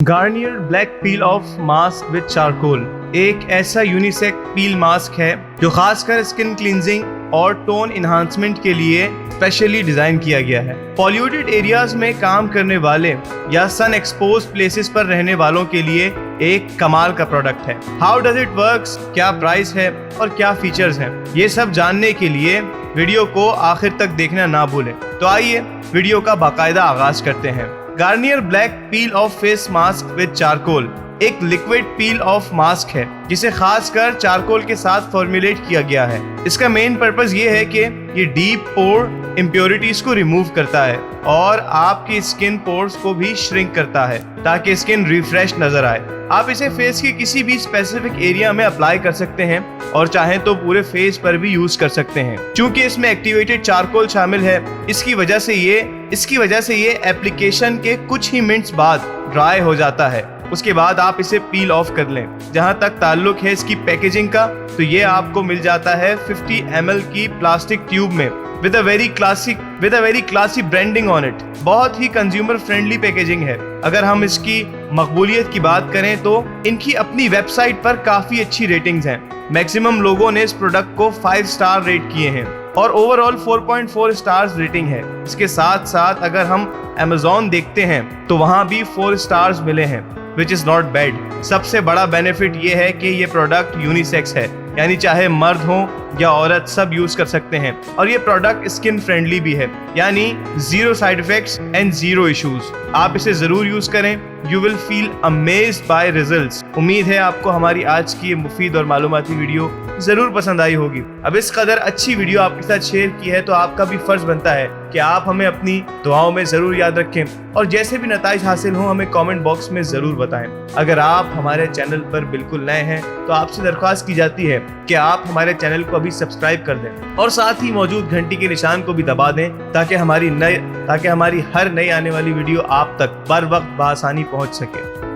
Garnier black peel of mask with charcoal एक ऐसा unisex पील mask है जो खासकर स्किन क्लींजिंग और टोन इन्हांसमेंट के लिए स्पेशली डिजाइन किया गया है। पॉल्यूटेड एरियाज में काम करने वाले या सन एक्सपोज प्लेसेस पर रहने वालों के लिए एक कमाल का प्रोडक्ट है। हाउ डज इट वर्क्स, क्या प्राइस है और क्या फीचर्स हैं, ये सब जानने के लिए वीडियो को आखिर तक देखना ना भूलें। तो आइए वीडियो का बाकायदा आगाज करते हैं। Garnier black peel of face mask with charcoal एक लिक्विड पील ऑफ मास्क है जिसे खासकर चारकोल के साथ फॉर्मुलेट किया गया है। इसका मेन पर्पस ये है कि ये डीप पोर इम्प्योरिटीज को रिमूव करता है और आपकी स्किन पोर्स को भी श्रिंक करता है ताकि स्किन रिफ्रेश नजर आए। आप इसे फेस के किसी भी स्पेसिफिक एरिया में अप्लाई कर सकते हैं और चाहें तो पूरे फेस पर भी यूज कर सकते हैं। क्योंकि इसमें एक्टिवेटेड चारकोल शामिल है, इसकी वजह से ये एप्लीकेशन के कुछ ही मिनट्स बाद ड्राई हो जाता है। उसके बाद आप इसे पील ऑफ कर लें। जहां तक ताल्लुक है इसकी पैकेजिंग का, तो ये आपको मिल जाता है 50 ml की प्लास्टिक ट्यूब में with a very classy branding on it. बहुत ही कंज्यूमर फ्रेंडली पैकेजिंग है। अगर हम इसकी मकबूलियत की बात करें तो इनकी अपनी वेबसाइट पर काफी अच्छी रेटिंग्स हैं। मैक्सिमम लोगों ने इस प्रोडक्ट को 5 स्टार रेट किए हैं और ओवरऑल 4.4 स्टार्स रेटिंग है। इसके साथ साथ अगर हम Amazon देखते हैं तो वहां भी 4 स्टार्स मिले हैं, विच इज नॉट बैड। सबसे बड़ा बेनिफिट ये है कि ये प्रोडक्ट यूनिसेक्स है, यानी चाहे मर्द हो या औरत सब यूज कर सकते हैं। और ये प्रोडक्ट स्किन फ्रेंडली भी है, यानी 0 साइड इफेक्ट्स एंड 0 इश्यूज। आप इसे जरूर यूज करें, you will feel amazed bye results. उम्मीद है आपको हमारी आज की ये मुफीद और मालूमाती वीडियो जरूर पसंद आई होगी। अब इस कदर अच्छी वीडियो आपके साथ शेयर की है तो आपका भी फर्ज बनता है कि आप हमें अपनी दुआओं में जरूर याद रखें और जैसे भी नताइज हासिल हो हमें कमेंट बॉक्स में जरूर बताएं। अगर आप हमारे चैनल पर बिल्कुल नए हैं तो आपसे दरख्वास्त की जाती है कि आप हमारे चैनल को अभी सब्सक्राइब कर दें और साथ ही मौजूद घंटी के निशान को भी दबा दें ताकि हमारी हर नई आने वाली वीडियो आप तक बर वक्त बआसानी पहुंच सके।